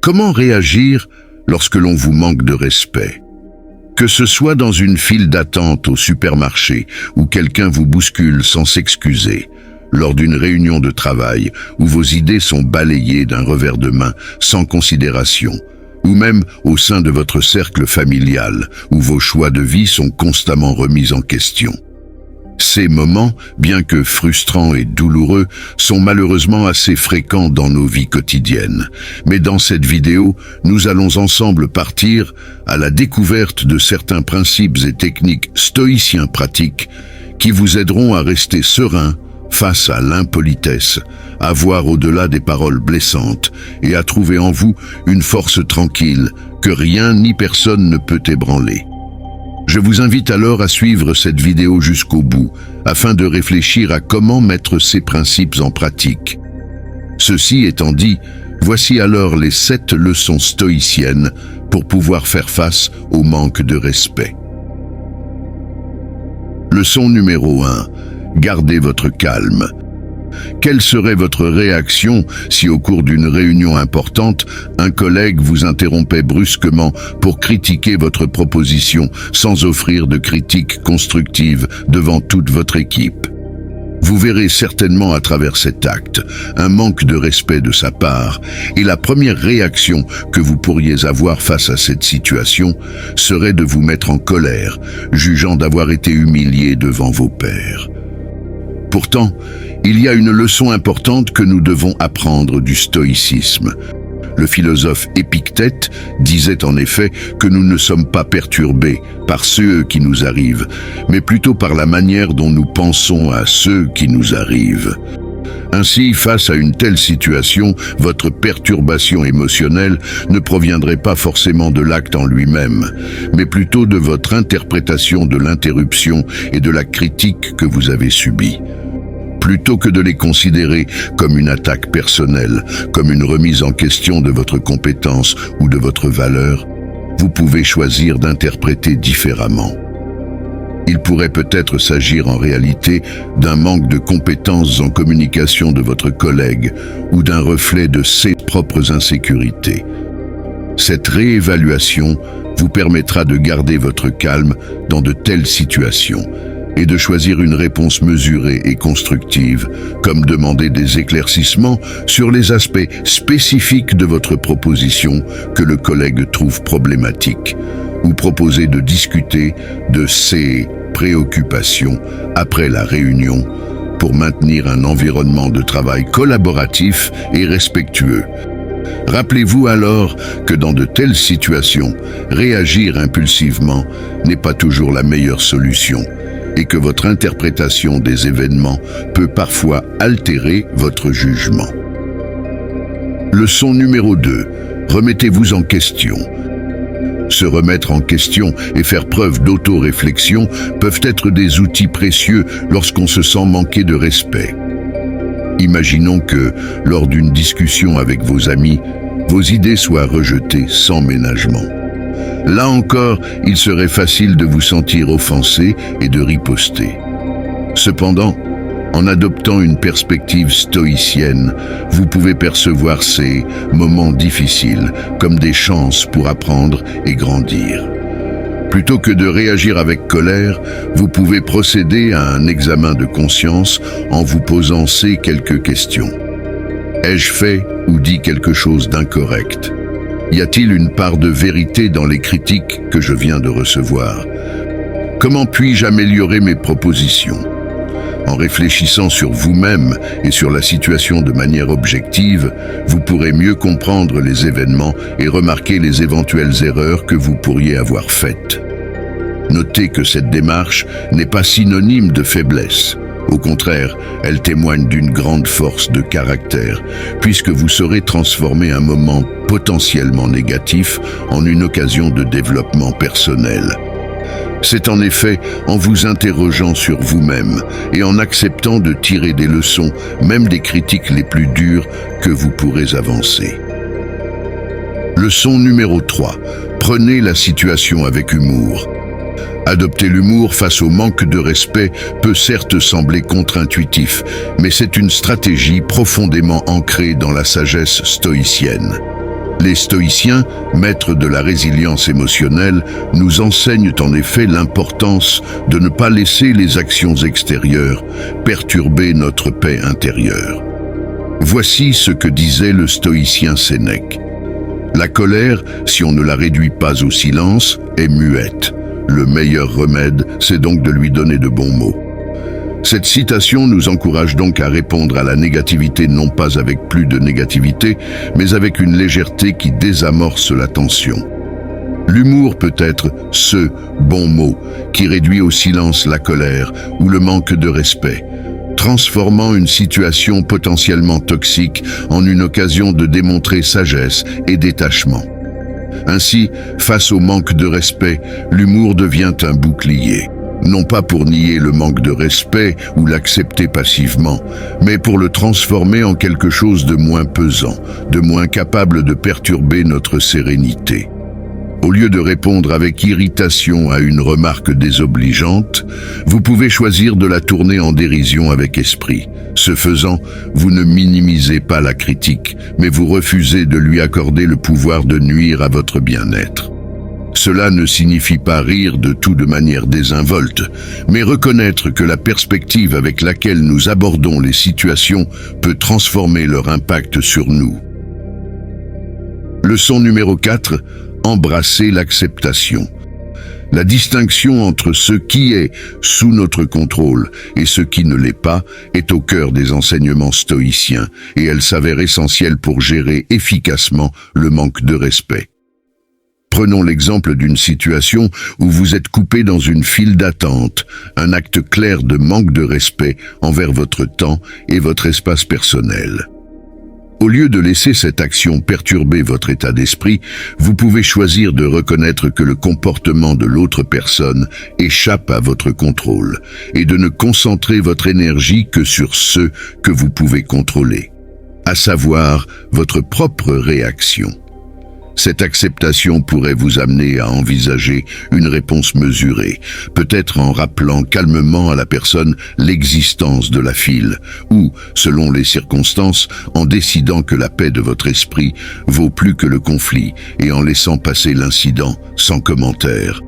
Comment réagir lorsque l'on vous manque de respect? Que ce soit dans une file d'attente au supermarché où quelqu'un vous bouscule sans s'excuser, lors d'une réunion de travail où vos idées sont balayées d'un revers de main sans considération, ou même au sein de votre cercle familial où vos choix de vie sont constamment remis en question. Ces moments, bien que frustrants et douloureux, sont malheureusement assez fréquents dans nos vies quotidiennes. Mais dans cette vidéo, nous allons ensemble partir à la découverte de certains principes et techniques stoïciens pratiques qui vous aideront à rester serein face à l'impolitesse, à voir au-delà des paroles blessantes et à trouver en vous une force tranquille que rien ni personne ne peut ébranler. Je vous invite alors à suivre cette vidéo jusqu'au bout, afin de réfléchir à comment mettre ces principes en pratique. Ceci étant dit, voici alors les 7 leçons stoïciennes pour pouvoir faire face au manque de respect. Leçon numéro 1. Gardez votre calme. Quelle serait votre réaction si au cours d'une réunion importante, un collègue vous interrompait brusquement pour critiquer votre proposition sans offrir de critique constructive devant toute votre équipe? Vous verrez certainement à travers cet acte un manque de respect de sa part, et la première réaction que vous pourriez avoir face à cette situation serait de vous mettre en colère, jugeant d'avoir été humilié devant vos pairs. Pourtant, il y a une leçon importante que nous devons apprendre du stoïcisme. Le philosophe Épictète disait en effet que nous ne sommes pas perturbés par ceux qui nous arrivent, mais plutôt par la manière dont nous pensons à ceux qui nous arrivent. Ainsi, face à une telle situation, votre perturbation émotionnelle ne proviendrait pas forcément de l'acte en lui-même, mais plutôt de votre interprétation de l'interruption et de la critique que vous avez subie. Plutôt que de les considérer comme une attaque personnelle, comme une remise en question de votre compétence ou de votre valeur, vous pouvez choisir d'interpréter différemment. Il pourrait peut-être s'agir en réalité d'un manque de compétences en communication de votre collègue ou d'un reflet de ses propres insécurités. Cette réévaluation vous permettra de garder votre calme dans de telles situations et de choisir une réponse mesurée et constructive, comme demander des éclaircissements sur les aspects spécifiques de votre proposition que le collègue trouve problématique, ou proposer de discuter de ses préoccupations après la réunion pour maintenir un environnement de travail collaboratif et respectueux. Rappelez-vous alors que dans de telles situations, réagir impulsivement n'est pas toujours la meilleure solution et que votre interprétation des événements peut parfois altérer votre jugement. Leçon numéro 2. Remettez-vous en question. Se remettre en question et faire preuve d'auto-réflexion peuvent être des outils précieux lorsqu'on se sent manquer de respect. Imaginons que, lors d'une discussion avec vos amis, vos idées soient rejetées sans ménagement. Là encore, il serait facile de vous sentir offensé et de riposter. Cependant, en adoptant une perspective stoïcienne, vous pouvez percevoir ces moments difficiles comme des chances pour apprendre et grandir. Plutôt que de réagir avec colère, vous pouvez procéder à un examen de conscience en vous posant ces quelques questions. Ai-je fait ou dit quelque chose d'incorrect? Y a-t-il une part de vérité dans les critiques que je viens de recevoir? Comment puis-je améliorer mes propositions? En réfléchissant sur vous-même et sur la situation de manière objective, vous pourrez mieux comprendre les événements et remarquer les éventuelles erreurs que vous pourriez avoir faites. Notez que cette démarche n'est pas synonyme de faiblesse. Au contraire, elle témoigne d'une grande force de caractère, puisque vous saurez transformer un moment potentiellement négatif en une occasion de développement personnel. C'est en effet en vous interrogeant sur vous-même et en acceptant de tirer des leçons, même des critiques les plus dures, que vous pourrez avancer. Leçon numéro 3. Prenez la situation avec humour. Adopter l'humour face au manque de respect peut certes sembler contre-intuitif, mais c'est une stratégie profondément ancrée dans la sagesse stoïcienne. Les stoïciens, maîtres de la résilience émotionnelle, nous enseignent en effet l'importance de ne pas laisser les actions extérieures perturber notre paix intérieure. Voici ce que disait le stoïcien Sénèque. La colère, si on ne la réduit pas au silence, est muette. Le meilleur remède, c'est donc de lui donner de bons mots. Cette citation nous encourage donc à répondre à la négativité non pas avec plus de négativité, mais avec une légèreté qui désamorce la tension. L'humour peut être ce bon mot qui réduit au silence la colère ou le manque de respect, transformant une situation potentiellement toxique en une occasion de démontrer sagesse et détachement. Ainsi, face au manque de respect, l'humour devient un bouclier. Non pas pour nier le manque de respect ou l'accepter passivement, mais pour le transformer en quelque chose de moins pesant, de moins capable de perturber notre sérénité. Au lieu de répondre avec irritation à une remarque désobligeante, vous pouvez choisir de la tourner en dérision avec esprit. Ce faisant, vous ne minimisez pas la critique, mais vous refusez de lui accorder le pouvoir de nuire à votre bien-être. Cela ne signifie pas rire de tout de manière désinvolte, mais reconnaître que la perspective avec laquelle nous abordons les situations peut transformer leur impact sur nous. Leçon numéro 4, embrasser l'acceptation. La distinction entre ce qui est sous notre contrôle et ce qui ne l'est pas est au cœur des enseignements stoïciens et elle s'avère essentielle pour gérer efficacement le manque de respect. Prenons l'exemple d'une situation où vous êtes coupé dans une file d'attente, un acte clair de manque de respect envers votre temps et votre espace personnel. Au lieu de laisser cette action perturber votre état d'esprit, vous pouvez choisir de reconnaître que le comportement de l'autre personne échappe à votre contrôle et de ne concentrer votre énergie que sur ce que vous pouvez contrôler, à savoir votre propre réaction. Cette acceptation pourrait vous amener à envisager une réponse mesurée, peut-être en rappelant calmement à la personne l'existence de la file, ou, selon les circonstances, en décidant que la paix de votre esprit vaut plus que le conflit et en laissant passer l'incident sans commentaire.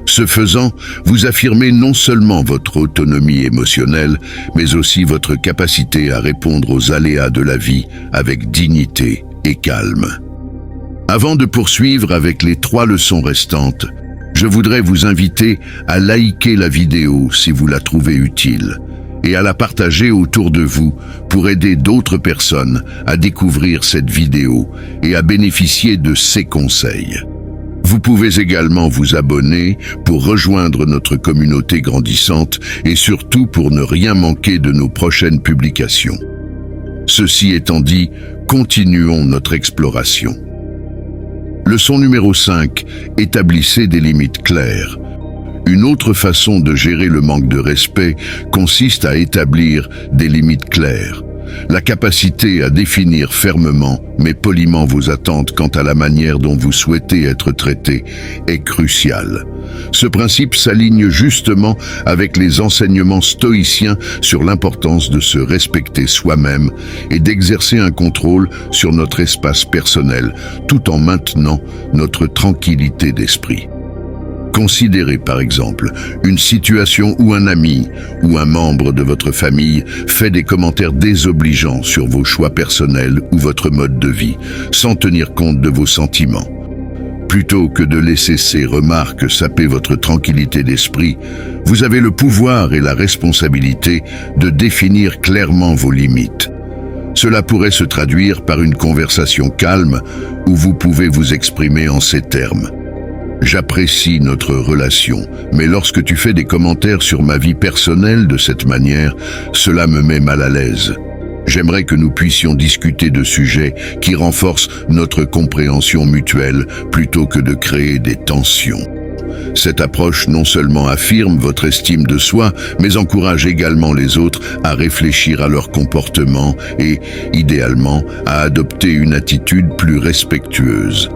Ce faisant, vous affirmez non seulement votre autonomie émotionnelle, mais aussi votre capacité à répondre aux aléas de la vie avec dignité et calme. Avant de poursuivre avec les 3 leçons restantes, je voudrais vous inviter à liker la vidéo si vous la trouvez utile et à la partager autour de vous pour aider d'autres personnes à découvrir cette vidéo et à bénéficier de ces conseils. Vous pouvez également vous abonner pour rejoindre notre communauté grandissante et surtout pour ne rien manquer de nos prochaines publications. Ceci étant dit, continuons notre exploration. Leçon numéro 5. Établissez des limites claires. Une autre façon de gérer le manque de respect consiste à établir des limites claires. La capacité à définir fermement mais poliment vos attentes quant à la manière dont vous souhaitez être traité est cruciale. Ce principe s'aligne justement avec les enseignements stoïciens sur l'importance de se respecter soi-même et d'exercer un contrôle sur notre espace personnel, tout en maintenant notre tranquillité d'esprit. Considérez par exemple une situation où un ami ou un membre de votre famille fait des commentaires désobligeants sur vos choix personnels ou votre mode de vie, sans tenir compte de vos sentiments. Plutôt que de laisser ces remarques saper votre tranquillité d'esprit, vous avez le pouvoir et la responsabilité de définir clairement vos limites. Cela pourrait se traduire par une conversation calme où vous pouvez vous exprimer en ces termes. J'apprécie notre relation, mais lorsque tu fais des commentaires sur ma vie personnelle de cette manière, cela me met mal à l'aise. J'aimerais que nous puissions discuter de sujets qui renforcent notre compréhension mutuelle plutôt que de créer des tensions. Cette approche non seulement affirme votre estime de soi, mais encourage également les autres à réfléchir à leur comportement et, idéalement, à adopter une attitude plus respectueuse.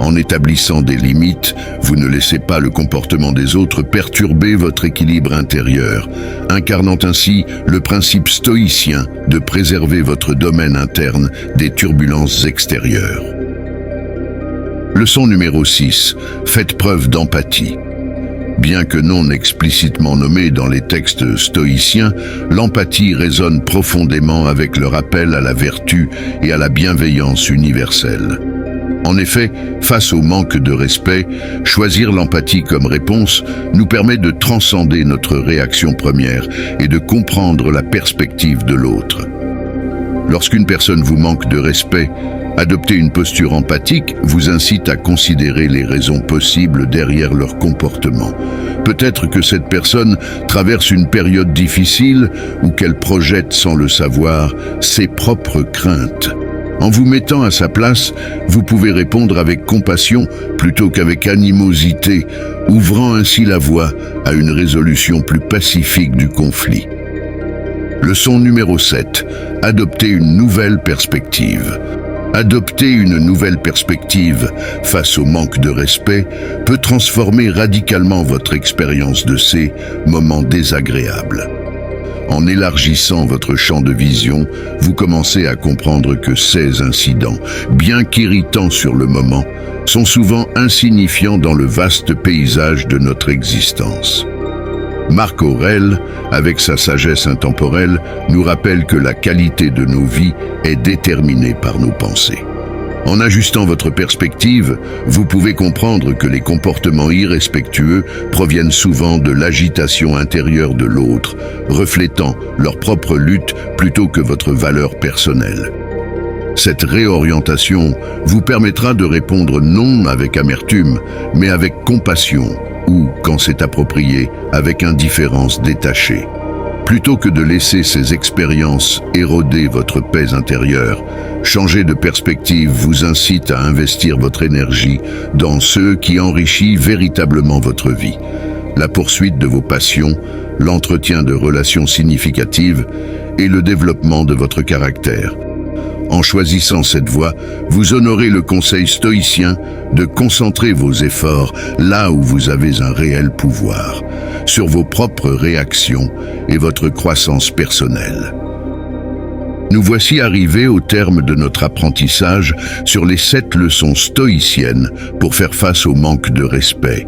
En établissant des limites, vous ne laissez pas le comportement des autres perturber votre équilibre intérieur, incarnant ainsi le principe stoïcien de préserver votre domaine interne des turbulences extérieures. Leçon numéro 6. Faites preuve d'empathie. Bien que non explicitement nommée dans les textes stoïciens, l'empathie résonne profondément avec le rappel à la vertu et à la bienveillance universelle. En effet, face au manque de respect, choisir l'empathie comme réponse nous permet de transcender notre réaction première et de comprendre la perspective de l'autre. Lorsqu'une personne vous manque de respect, adopter une posture empathique vous incite à considérer les raisons possibles derrière leur comportement. Peut-être que cette personne traverse une période difficile ou qu'elle projette sans le savoir ses propres craintes. En vous mettant à sa place, vous pouvez répondre avec compassion plutôt qu'avec animosité, ouvrant ainsi la voie à une résolution plus pacifique du conflit. Leçon numéro 7. Adopter une nouvelle perspective. Adopter une nouvelle perspective face au manque de respect peut transformer radicalement votre expérience de ces moments désagréables. En élargissant votre champ de vision, vous commencez à comprendre que ces incidents, bien qu'irritants sur le moment, sont souvent insignifiants dans le vaste paysage de notre existence. Marc Aurèle, avec sa sagesse intemporelle, nous rappelle que la qualité de nos vies est déterminée par nos pensées. En ajustant votre perspective, vous pouvez comprendre que les comportements irrespectueux proviennent souvent de l'agitation intérieure de l'autre, reflétant leur propre lutte plutôt que votre valeur personnelle. Cette réorientation vous permettra de répondre non avec amertume, mais avec compassion, ou, quand c'est approprié, avec indifférence détachée. Plutôt que de laisser ces expériences éroder votre paix intérieure, changer de perspective vous incite à investir votre énergie dans ce qui enrichit véritablement votre vie. La poursuite de vos passions, l'entretien de relations significatives et le développement de votre caractère. En choisissant cette voie, vous honorez le conseil stoïcien de concentrer vos efforts là où vous avez un réel pouvoir, sur vos propres réactions et votre croissance personnelle. Nous voici arrivés au terme de notre apprentissage sur les 7 leçons stoïciennes pour faire face au manque de respect.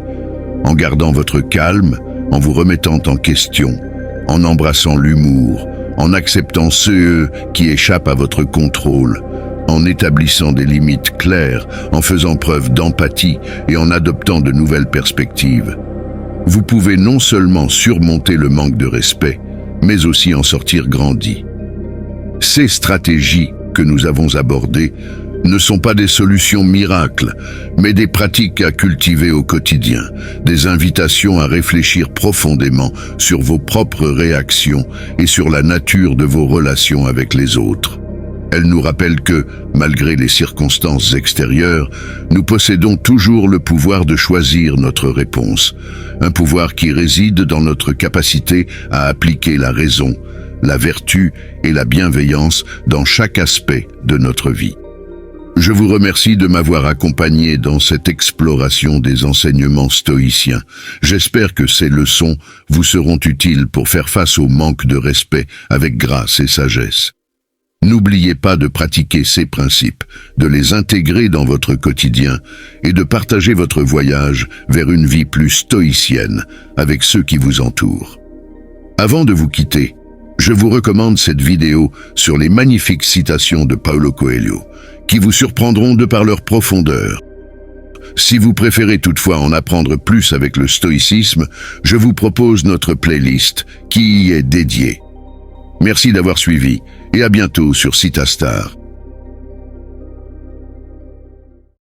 En gardant votre calme, en vous remettant en question, en embrassant l'humour, en acceptant ceux qui échappent à votre contrôle, en établissant des limites claires, en faisant preuve d'empathie et en adoptant de nouvelles perspectives. Vous pouvez non seulement surmonter le manque de respect, mais aussi en sortir grandi. Ces stratégies que nous avons abordées ne sont pas des solutions miracles, mais des pratiques à cultiver au quotidien, des invitations à réfléchir profondément sur vos propres réactions et sur la nature de vos relations avec les autres. Elles nous rappellent que, malgré les circonstances extérieures, nous possédons toujours le pouvoir de choisir notre réponse, un pouvoir qui réside dans notre capacité à appliquer la raison, la vertu et la bienveillance dans chaque aspect de notre vie. Je vous remercie de m'avoir accompagné dans cette exploration des enseignements stoïciens. J'espère que ces leçons vous seront utiles pour faire face au manque de respect avec grâce et sagesse. N'oubliez pas de pratiquer ces principes, de les intégrer dans votre quotidien et de partager votre voyage vers une vie plus stoïcienne avec ceux qui vous entourent. Avant de vous quitter, je vous recommande cette vidéo sur les magnifiques citations de Paulo Coelho, qui vous surprendront de par leur profondeur. Si vous préférez toutefois en apprendre plus avec le stoïcisme, je vous propose notre playlist qui y est dédiée. Merci d'avoir suivi et à bientôt sur Citastar.